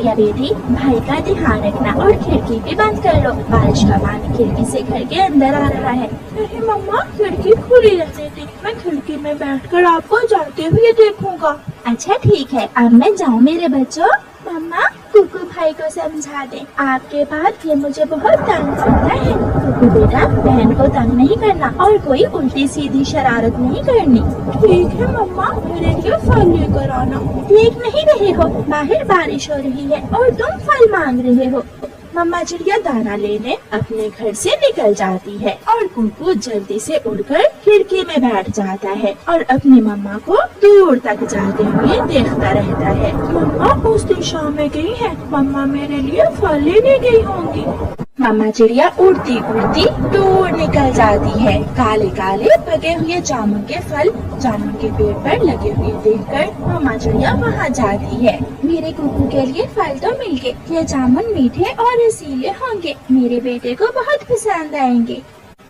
चिड़िया बेटी, भाई का ध्यान रखना और खिड़की भी बंद कर लो। बारिश का पानी खिड़की से घर के अंदर आ रहा है। नहीं मम्मा, खिड़की खुली रहने दी। मैं खिड़की में बैठकर आपको जाते हुए देखूंगा। अच्छा ठीक है, अब मैं जाऊँ मेरे बच्चों? मम्मा, कुकू भाई को समझा दे, आपके बाद ये मुझे बहुत तंग करता है। कुकू बेटा, बहन को तंग नहीं करना और कोई उल्टी सीधी शरारत नहीं करनी। ठीक है मम्मा, मेरे लिए फल लेकर आना। देख नहीं रहे हो, बाहर बारिश हो रही है और तुम फल मांग रहे हो। मम्मा चिड़िया दाना लेने अपने घर से निकल जाती है और कुकू जल्दी से उड़कर खिड़की में बैठ जाता है और अपनी मम्मा को दूर तक जाते हुए देखता रहता है। मम्मा उस दिशा में गई है। मम्मा मेरे लिए फल लेने गई होंगी। मम्मा चिड़िया उड़ती उड़ती दूर निकल जाती है। काले काले पके हुए जामुन के फल जामुन के पेड़ पर लगे हुए देखकर मम्मा चिड़िया वहाँ जाती है। मेरे कुकू के लिए फल तो मिल गए, ये जामुन मीठे और रसीले होंगे, मेरे बेटे को बहुत पसंद आएंगे।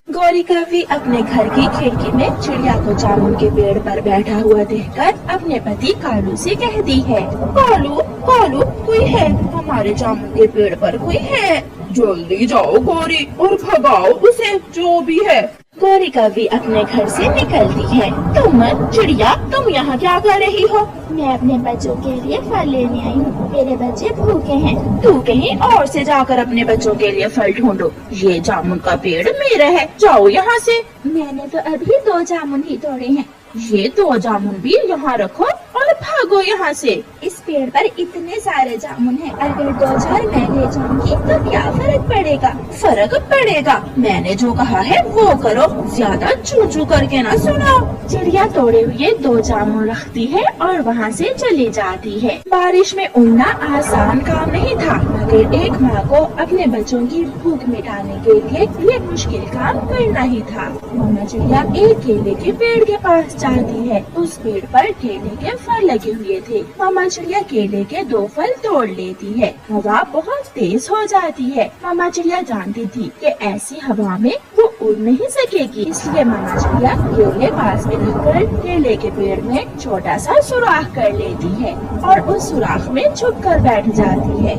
गौरी कभी अपने घर की खिड़की में चिड़िया को जामुन के पेड़ पर बैठा हुआ देखकर अपने पति कालू से कहती है, कालू कालू, कोई है? हमारे जामुन के पेड़ पर कोई है? जल्दी जाओ गौरी और भगाओ उसे, जो भी है। गौरी कभी अपने घर से निकलती है। तुम चिड़िया, तुम यहाँ क्या कर रही हो? मैं अपने बच्चों के लिए फल लेने आई हूँ, मेरे बच्चे भूखे हैं। तू कहीं और से जाकर अपने बच्चों के लिए फल ढूंढो, ये जामुन का पेड़ मेरा है, जाओ यहाँ से। मैंने तो अभी 2 जामुन ही तोड़े हैं। ये 2 जामुन भी यहाँ रखो और भागो यहाँ से। इस पेड़ पर इतने सारे जामुन हैं, अगर 2-4 मैं ले जाऊंगी तो क्या फर्क पड़ेगा? फर्क पड़ेगा, मैंने जो कहा है वो करो, ज्यादा चू चू करके ना सुनाओ। चिड़िया तोड़े हुए 2 जामुन रखती है और वहाँ से चली जाती है। बारिश में उड़ना आसान काम नहीं था, मगर एक माँ को अपने बच्चों की भूख मिटाने के लिए ये मुश्किल काम करना ही था। मम्मा चिड़िया एक केले के पेड़ के पास जाती है। उस पेड़ पर केले के फल लगे हुए थे। मम्मा चिड़िया केले के 2 फल तोड़ लेती है। हवा बहुत तेज हो जाती है। मम्मा चिड़िया जानती थी कि ऐसी हवा में वो उड़ नहीं सकेगी, इसलिए मम्मा चिड़िया केले पास में रखकर केले के पेड़ में छोटा सा सुराख कर लेती है और उस सुराख में छुप कर बैठ जाती है।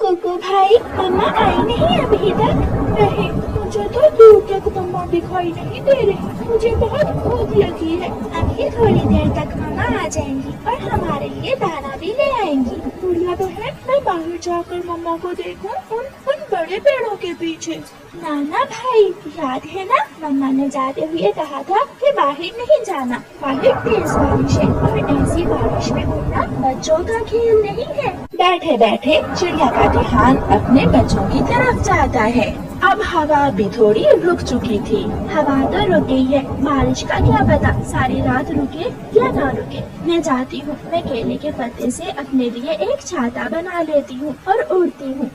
कुकू भाई, मम्मा आई नहीं अभी तक? नहीं, मुझे तो दूर तक मम्मा दिखाई नहीं दे रही। मुझे बहुत भूख लगी है। अभी थोड़ी देर तक मम्मा आ जाएंगी और हमारे लिए दाना भी ले आएंगी। बुढ़िया बहन, मैं बाहर जाकर मम्मा को देखूं उन बड़े पेड़ों के पीछे। नाना भाई, याद है ना, मम्मा ने जाते हुए कहा था कि बाहर नहीं जाना, बाहर तेज बारिश है और ऐसी बारिश में उड़ना बच्चों का खेल नहीं है। बैठे बैठे चिड़िया का ध्यान अपने बच्चों की तरफ जाता है। अब हवा भी थोड़ी रुक चुकी थी। हवा तो रुक गई है, बारिश का क्या पता सारी रात रुके या ना रुके। मैं जाती हूँ, मैं केले के पत्ते से अपने लिए एक छाता बना लेती हूँ और उड़ती हूँ।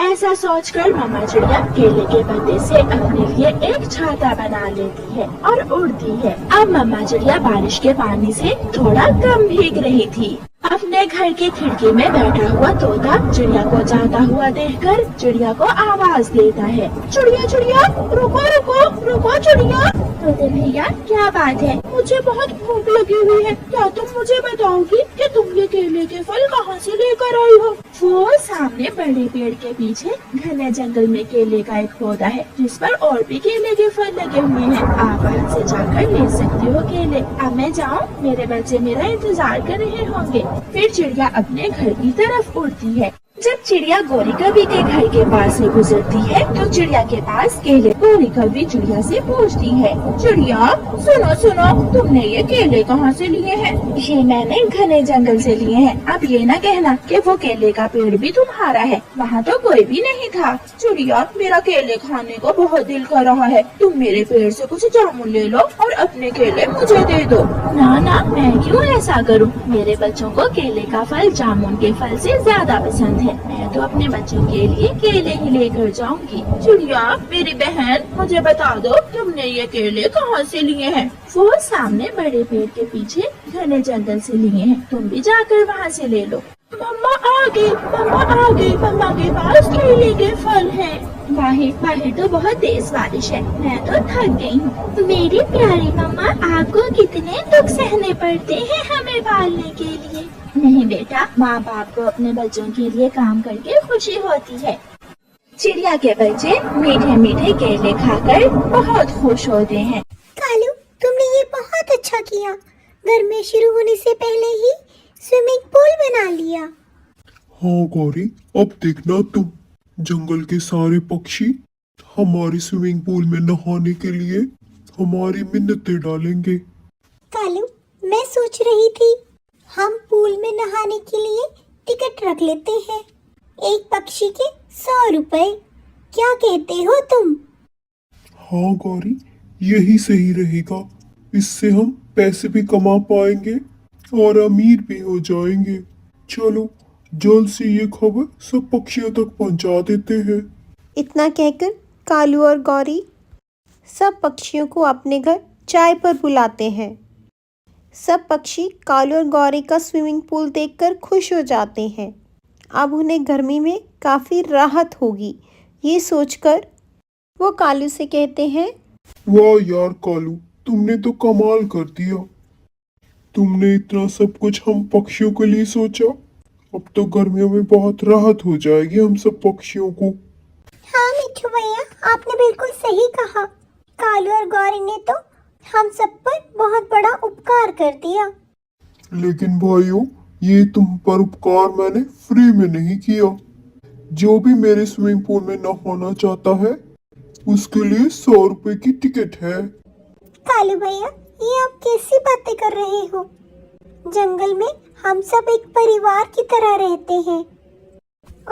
ऐसा सोचकर मम्मा चिड़िया केले के पत्ते से अपने लिए एक छाता बना लेती है और उड़ती है। अब मम्मा चिड़िया बारिश के पानी से थोड़ा कम भीग रही थी। अपने घर की खिड़की में बैठा हुआ तोता चिड़िया को जाता हुआ देखकर चिड़िया को आवाज देता है, चिड़िया चिड़िया, रुको रुको रुको चिड़िया। तोते भैया, क्या बात है? मुझे बहुत भूख लगी हुई है, क्या तुम मुझे बताओगी कि तुम ये केले के फल कहाँ से लेकर आई हो? वो सामने बड़े पेड़ के पीछे घने जंगल में केले का एक पौधा है जिस पर और भी केले के फल लगे हुए हैं। आप वहाँ से जाकर ले सकते हो केले। अब मैं जाऊँ? मेरे बच्चे मेरा इंतजार कर रहे होंगे। फिर चिड़िया अपने घर की तरफ उड़ती है। जब चिड़िया गौरी कभी के घर के पास से गुजरती है तो चिड़िया के पास केले। गौरी कभी चिड़िया से पूछती है, चिड़िया सुनो सुनो, तुमने ये केले कहाँ से लिए हैं? ये मैंने घने जंगल से लिए हैं। अब ये ना कहना कि वो केले का पेड़ भी तुम्हारा है, वहाँ तो कोई भी नहीं था। चिड़िया, मेरा केले खाने को बहुत दिल कर रहा है, तुम मेरे पेड़ से कुछ जामुन ले लो और अपने केले मुझे दे दो। ना ना, मैं क्यों ऐसा करूँ? मेरे बच्चों को केले का फल जामुन के फल से ज्यादा पसंद है। मैं तो अपने बच्चों के लिए केले ही लेकर जाऊंगी। चिड़िया मेरी बहन, मुझे बता दो तुमने ये केले कहाँ से लिए हैं? वो सामने बड़े पेड़ के पीछे घने जंगल से लिए हैं, तुम भी जाकर वहाँ से ले लो। मम्मा आ गई, मम्मा आ गई, मम्मा के पास केले के फल हैं। बाहर तो बहुत तेज बारिश है, मैं तो थक गई हूँ। मेरी प्यारी मम्मा, आपको कितने दुख सहने पड़ते हैं हमें पालने के लिए। नहीं बेटा, माँ बाप को अपने बच्चों के लिए काम करके खुशी होती है। चिड़िया के बच्चे मीठे मीठे केले खाकर बहुत खुश होते हैं। कालू, तुमने ये बहुत अच्छा किया। गर्मी शुरू होने से पहले ही स्विमिंग पूल बना लिया। हाँ गौरी, अब देखना तुम, जंगल के सारे पक्षी हमारे स्विमिंग पूल में नहाने के लिए हमारी मिन्नतें डालेंगे। कालू, मैं सोच रही थी हम पूल में नहाने के लिए टिकट रख लेते हैं, एक पक्षी के 100 रुपए। क्या कहते हो तुम? हाँ गौरी, यही सही रहेगा। इससे हम पैसे भी कमा पाएंगे और अमीर भी हो जाएंगे। चलो जल्द से ये खबर सब पक्षियों तक पहुंचा देते हैं। इतना कहकर कालू और गौरी सब पक्षियों को अपने घर चाय पर बुलाते हैं। सब पक्षी कालू और गौरी का स्विमिंग पूल देखकर खुश हो जाते हैं। अब उन्हें गर्मी में काफ़ी राहत होगी, ये सोचकर वो कालू से कहते हैं, वाह यार कालू, तुमने तो कमाल कर दिया। तुमने इतना सब कुछ हम पक्षियों के लिए सोचा। अब तो गर्मियों में बहुत राहत हो जाएगी हम सब पक्षियों को। हाँ मिठू भैया, आपने बिल्कुल सही कहा। कालू और गौरी ने तो हम सब पर बहुत बड़ा उपकार कर दिया। लेकिन भाइयों, ये तुम पर उपकार मैंने फ्री में नहीं किया। जो भी मेरे स्विमिंग पूल में नहाना चाहता है उसके लिए 100 रुपए की टिकट है। कालू भैया, ये आप कैसी बातें कर रहे हो? जंगल में हम सब एक परिवार की तरह रहते हैं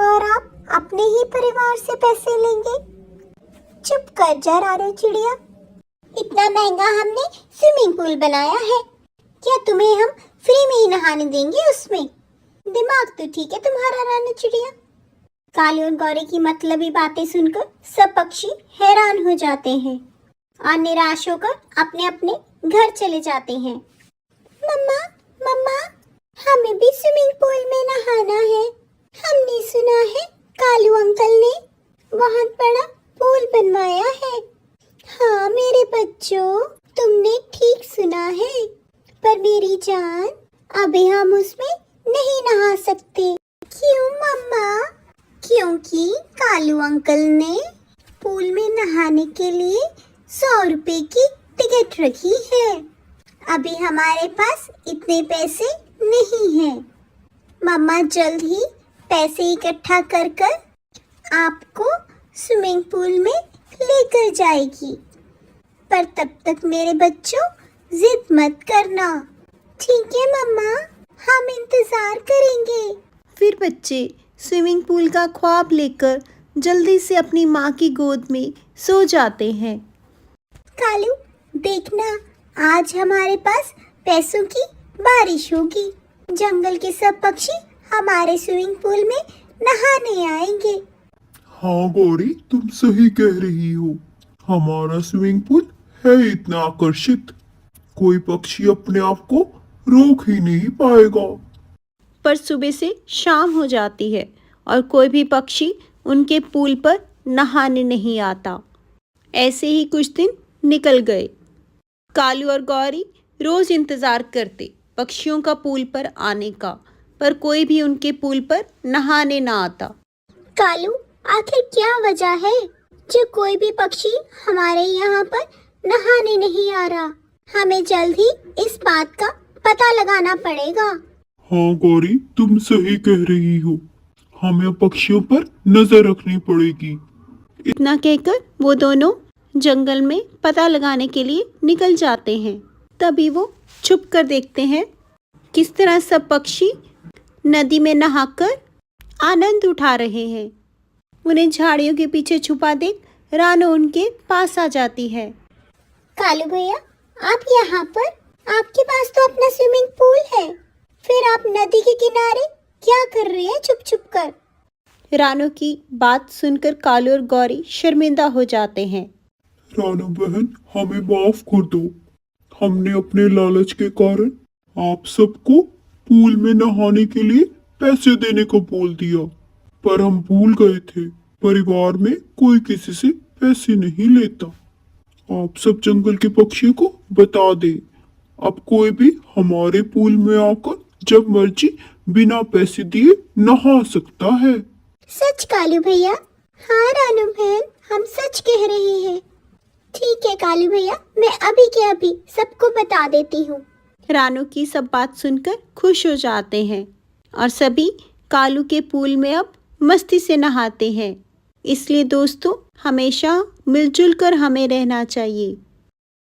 और आप अपने ही परिवार से पैसे लेंगे? चुप कर जा रानो चिड़िया। इतना महंगा हमने स्विमिंग पूल बनाया है, क्या तुम्हें हम फ्री में ही नहाने देंगे उसमें? दिमाग तो ठीक है तुम्हारा रानो चिड़िया। कालू और गौरी की मतलबी बातें सुनकर सब पक्षी हैरान हो जाते हैं और निराश होकर अपने अपने घर चले जाते हैं। मम्मा, मम्मा, हमें भी स्विमिंग पूल में नहाना है। हमने सुना है कालू अंकल ने बहुत बड़ा पूल बनवाया है। हाँ मेरे बच्चों, तुमने ठीक सुना है, पर मेरी जान, अभी हम उसमें नहीं नहा सकते। क्यों मम्मा? क्योंकि कालू अंकल ने पूल में नहाने के लिए 100 रुपए की टिकट रखी है। अभी हमारे पास इतने पैसे नहीं हैं। मम्मा जल्द ही पैसे इकट्ठा कर कर आपको स्विमिंग पूल में लेकर जाएगी, पर तब तक मेरे बच्चों जिद मत करना। ठीक है मम्मा, हम इंतजार करेंगे। फिर बच्चे स्विमिंग पूल का ख्वाब लेकर जल्दी से अपनी माँ की गोद में सो जाते हैं। कालू देखना, आज हमारे पास पैसों की बारिश होगी। जंगल के सब पक्षी हमारे स्विमिंग पूल में नहाने आएंगे। हाँ गौरी, तुम सही कह रही हो। हमारा स्विमिंग पूल है इतना आकर्षित, कोई पक्षी अपने आप को रोक ही नहीं पाएगा। पर सुबह से शाम हो जाती है और कोई भी पक्षी उनके पूल पर नहाने नहीं आता। ऐसे ही कुछ दिन निकल गए। कालू और गौरी रोज इंतजार करते पक्षियों का पूल पर आने का, पर कोई भी उनके पूल पर नहाने ना आता। कालू, आखिर क्या वजह है जो कोई भी पक्षी हमारे यहाँ पर नहाने नहीं आ रहा? हमें जल्द ही इस बात का पता लगाना पड़ेगा। हाँ गौरी, तुम सही कह रही हो। हमें पक्षियों पर नजर रखनी पड़ेगी। इतना कहकर वो दोनों जंगल में पता लगाने के लिए निकल जाते हैं। तभी वो छुप कर देखते हैं किस तरह सब पक्षी नदी में नहाकर आनंद उठा रहे हैं। उन्हें झाड़ियों के पीछे छुपा देख रानो उनके पास आ जाती है। कालू भैया, आप यहाँ पर? आपके पास तो अपना स्विमिंग पूल है, फिर आप नदी के किनारे क्या कर रहे हैं छुप छुप कर? रानो की बात सुनकर कालू और गौरी शर्मिंदा हो जाते हैं। रानो बहन, हमें माफ कर दो। हमने अपने लालच के कारण आप सबको पूल में नहाने के लिए पैसे देने को बोल दिया, पर हम भूल गए थे परिवार में कोई किसी से पैसे नहीं लेता। आप सब जंगल के पक्षियों को बता दे, अब कोई भी हमारे पूल में आकर जब मर्जी बिना पैसे दिए नहा सकता है। सच कालू भैया। हाँ रानू बहन, हम सच कह रहे हैं। ठीक है कालू भैया, मैं अभी के अभी सबको बता देती हूँ। रानू की सब बात सुनकर खुश हो जाते हैं और सभी कालू के पूल में अब मस्ती से नहाते हैं। इसलिए दोस्तों, हमेशा मिलजुल कर हमें रहना चाहिए।